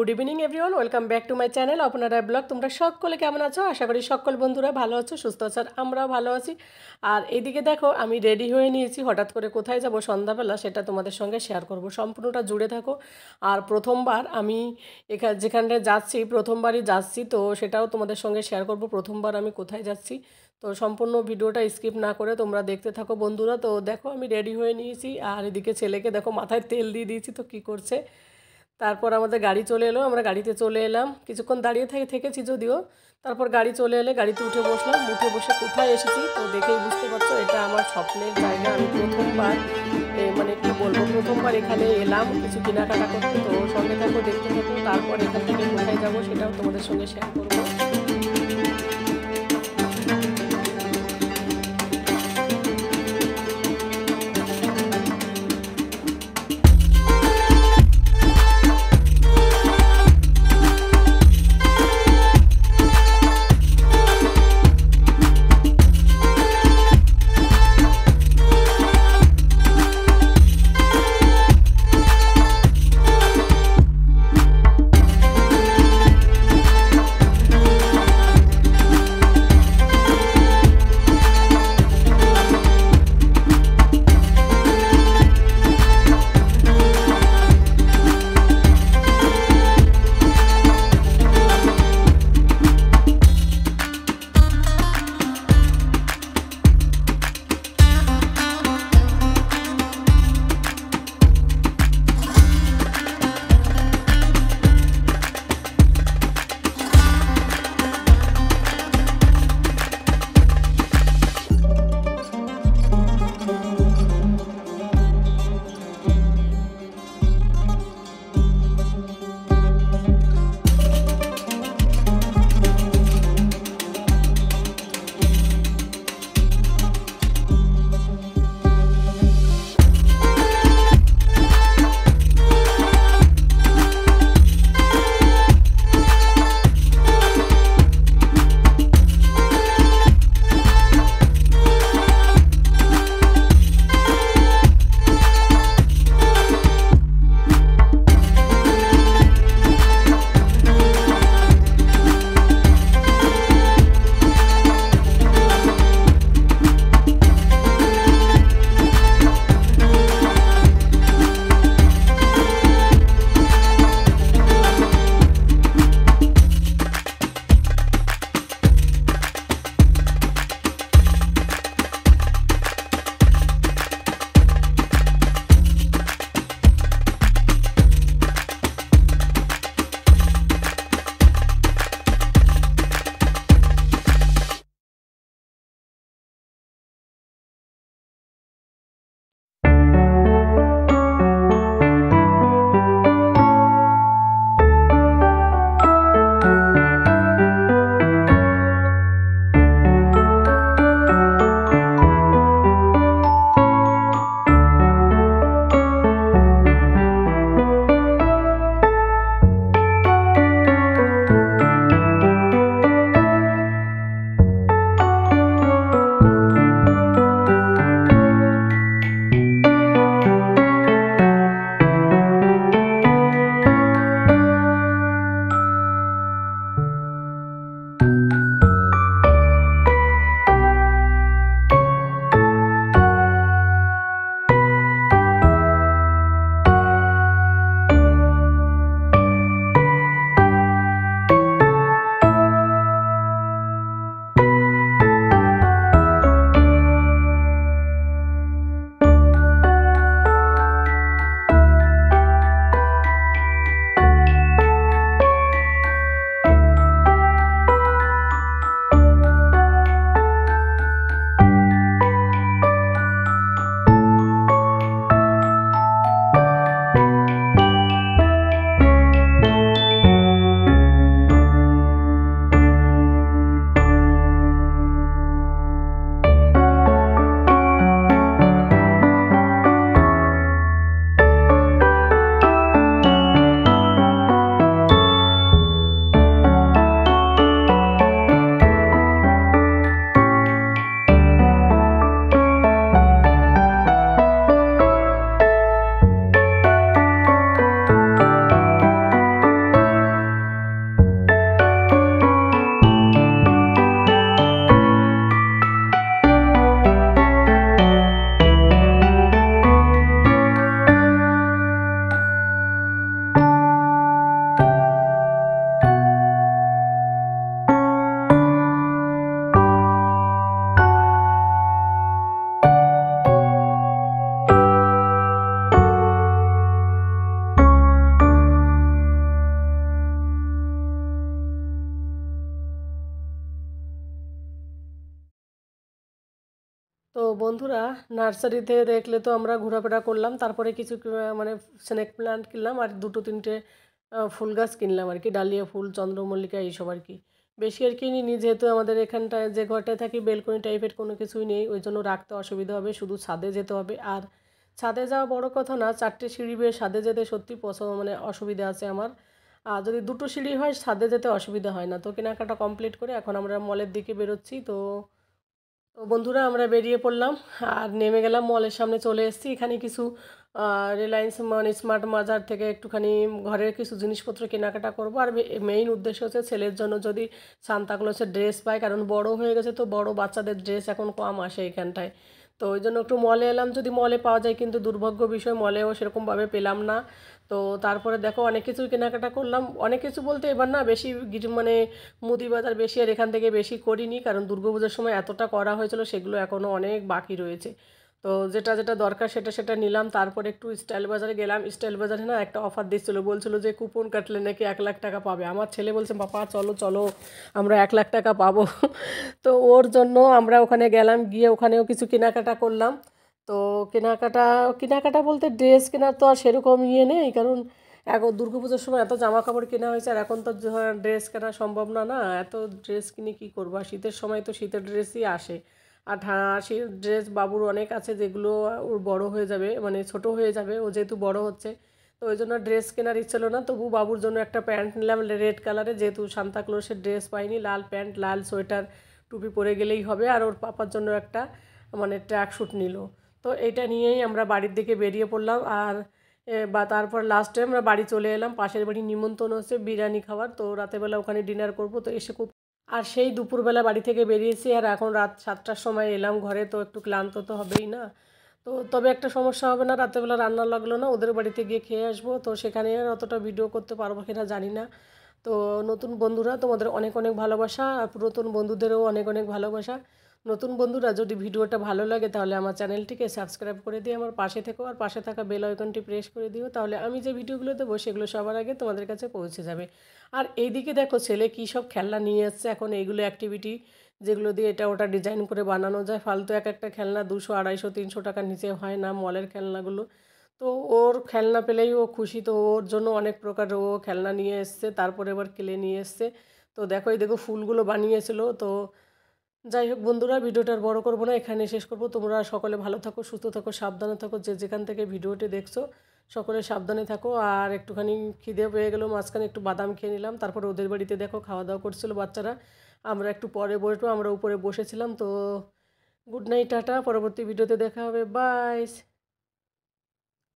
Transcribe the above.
Good evening everyone, welcome back to my channel অপনারা blog. তোমরা সকলে কেমন আছো? আশা করি সকল বন্ধুরা ভালো আছো, সুস্থ আছো, আর আমরাও ভালো আছি। আর এইদিকে দেখো, আমি রেডি হয়ে নিয়েছি। হঠাৎ করে কোথায় যাব সন্ধ্যাবেলা সেটা তোমাদের সঙ্গে শেয়ার করব, সম্পূর্ণটা জুড়ে থাকো। আর প্রথমবার আমি যেখানে যাচ্ছি, প্রথমবারই যাচ্ছি, তো সেটাও তোমাদের সঙ্গে শেয়ার করব, প্রথমবার আমি কোথায় যাচ্ছি। তো সম্পূর্ণ ভিডিওটা স্কিপ না করে তোমরা দেখতে থাকো বন্ধুরা। তো দেখো, আমি রেডি হয়ে নিয়েছি, আর এদিকে ছেলেকে দেখো মাথায় তেল দিয়ে দিয়েছি, তো কী করছে। তারপর আমাদের গাড়ি চলে এলো, আমরা গাড়িতে চলে এলাম, কিছুক্ষণ দাঁড়িয়ে থেকেছি যদিও। তারপর গাড়ি চলে এলে গাড়িতে উঠে বসলাম, উঠে বসে কোথায় এসেছি তো দেখেই বুঝতে পারছো, এটা আমার স্বপ্নের জায়গা। আমি প্রথমবার মানে কি বলবো, প্রথমবার এখানে এলাম কিছু কেনাকাটা করতে। তো সঙ্গে থাকো, দেখতে থাকো। তারপর এখান থেকে কোথায় যাবো সেটাও তোমাদের সঙ্গে শেয়ার করবো। বন্ধুরা, নার্সারিতে দেখলে তো আমরা ঘোরাফেরা করলাম, তারপরে কিছু মানে স্নেক প্ল্যান্ট কিনলাম আর দুটো তিনটে ফুল গাছ কিনলাম আর কি, ডালিয়া ফুল, চন্দ্রমল্লিকা এইসব আর কি। বেশি আর কিনিনি, যেহেতু আমাদের এখানটায় যে ঘরটায় থাকি বেলকনি টাইপের কোনো কিছুই নেই, ওই জন্য রাখতে অসুবিধা হবে, শুধু ছাদে যেতে হবে। আর ছাদে যাওয়া বড় কথা না, 4টে সিঁড়ি বেয়ে ছাদে যেতে সত্যি মানে অসুবিধা আছে আমার। আর যদি দুটো সিঁড়ি হয় ছাদে যেতে অসুবিধা হয় না। তো কেনাকাটা কমপ্লিট করে এখন আমরা মলের দিকে বেরোচ্ছি। তো বন্ধুরা, আমরা বেরিয়ে পড়লাম আর নেমে গেলাম, মলের সামনে চলে এসেছি। এখানে কিছু রিলায়েন্স মানে স্মার্ট বাজার থেকে একটুখানি ঘরের কিছু জিনিসপত্র কেনাকাটা করব। আর মেইন উদ্দেশ্য হচ্ছে ছেলের জন্য যদি সান্তাক্লজের ড্রেস পাই, কারণ বড় হয়ে গেছে তো, বড় বাচ্চাদের ড্রেস এখন কম আসে এখানটায়। তো ওই জন্য একটু মলে এলাম, যদি মলে পাওয়া যায়, কিন্তু দুর্ভাগ্য বিষয় মলেও সেরকমভাবে পেলাম না। তো তারপরে দেখো অনেক কিছু কেনাকাটা করলাম, অনেক কিছু বলতে এবার না বেশি মানে মুদি বাজার বেশি আর এখান থেকে বেশি করিনি, কারণ দুর্গাপূজার সময় এতটা করা হয়েছিল, সেগুলো এখনও অনেক বাকি রয়েছে। তো যেটা যেটা দরকার সেটা সেটা নিলাম। তারপরে একটু স্টাইল বাজারে গেলাম। স্টাইল বাজারে না একটা অফার দিচ্ছিলো, বলছিল যে কুপন কাটলে নাকি 1 লাখ টাকা পাবে। আমার ছেলে বলছে, বাবা চলো চলো, আমরা 1 লাখ টাকা পাবো। তো ওর জন্য আমরা ওখানে গেলাম, গিয়ে ওখানেও কিছু কেনাকাটা করলাম। তো কেনাকাটা কেনাকাটা বলতে ড্রেস কেনার তো আর সেরকম ইয়ে নেই, কারণ এখন দুর্গাপুজোর সময় এত জামা কাপড় কেনা হয়েছে, আর এখন তো ড্রেস কেনা সম্ভব না, না এত ড্রেস কিনে কী করবো। আর শীতের সময় তো শীতের ড্রেসই আসে। আর শীত ড্রেস বাবুর অনেক আছে, যেগুলো ওর বড় হয়ে যাবে, মানে ছোট হয়ে যাবে, ও যেহেতু বড় হচ্ছে। তো ওই জন্য ড্রেস কেনার ইচ্ছে হলো না। তবু বাবুর জন্য একটা প্যান্ট নিলাম রেড কালারে, যেহেতু সান্তাক্লজের ড্রেস পাইনি। লাল প্যান্ট, লাল সোয়েটার, টুপি পরে গেলেই হবে। আর ওর পাপার জন্য একটা মানে ট্র্যাক স্যুট নিল। তো এইটা নিয়েই আমরা বাড়ির দিকে বেরিয়ে পড়লাম। আর বা তারপর লাস্টে আমরা বাড়ি চলে এলাম। পাশের বাড়ি নিমন্ত্রণ হচ্ছে বিরিয়ানি খাওয়ার, তো রাতেরবেলা ওখানে ডিনার করব। তো এসে খুব, আর সেই দুপুরবেলা বাড়ি থেকে বেরিয়েছি, আর এখন রাত 7টার সময় এলাম ঘরে। তো একটু ক্লান্ত তো হবেই না। তো তবে একটা সমস্যা হবে না, রাতেরবেলা রান্না লাগলো না, ওদের বাড়িতে গিয়ে খেয়ে আসবো। তো সেখানে আর অতটা ভিডিও করতে পারবো কিনা জানি না। তো নতুন বন্ধুরা, তোমাদের অনেক অনেক ভালোবাসা, আর পুরাতন বন্ধুদেরও অনেক অনেক ভালোবাসা। নতুন বন্ধুরা, যদি ভিডিওটা ভালো লাগে তাহলে আমার চ্যানেলটিকে সাবস্ক্রাইব করে দিয়ে আমার পাশে থেকো, আর পাশে থাকা বেল আইকনটি প্রেস করে দিও, তাহলে আমি যে ভিডিওগুলো দেবো সেগুলো সবার আগে তোমাদের কাছে পৌঁছে যাবে। আর এইদিকে দেখো ছেলে কী সব খেলনা নিয়ে এসছে। এখন এইগুলো অ্যাক্টিভিটি, যেগুলো দিয়ে এটা ওটা ডিজাইন করে বানানো যায়। ফালতু এক একটা খেলনা 200, 250, 300 টাকার নিচে হয় না মলের খেলনাগুলো। তো ওর খেলনা পেলেই ও খুশি, তো ওর জন্য অনেক প্রকার ও খেলনা নিয়ে এসছে, তারপরে এবার ক্লে নিয়ে এসছে। তো দেখো, এই দেখো ফুলগুলো বানিয়েছিল। তো যাই হোক বন্ধুরা, ভিডিওটা আর বড় করবো না, এখানে শেষ করব। তোমরা সকলে ভালো থাকো, সুস্থ থাকো, সাবধানে থাকো, যে যেখান থেকে ভিডিওটি দেখছো সকলে সাবধানে থাকো। আর একটুখানি খিদে পেয়ে গেলো, মাঝখানে একটু বাদাম খেয়ে নিলাম। তারপরে ওদের বাড়িতে দেখো খাওয়া দাওয়া করছিল বাচ্চারা, আমরা একটু পরে বসবো, আমরা উপরে বসেছিলাম। তো গুড নাইট, টাটা, পরবর্তী ভিডিওতে দেখা হবে, বাই।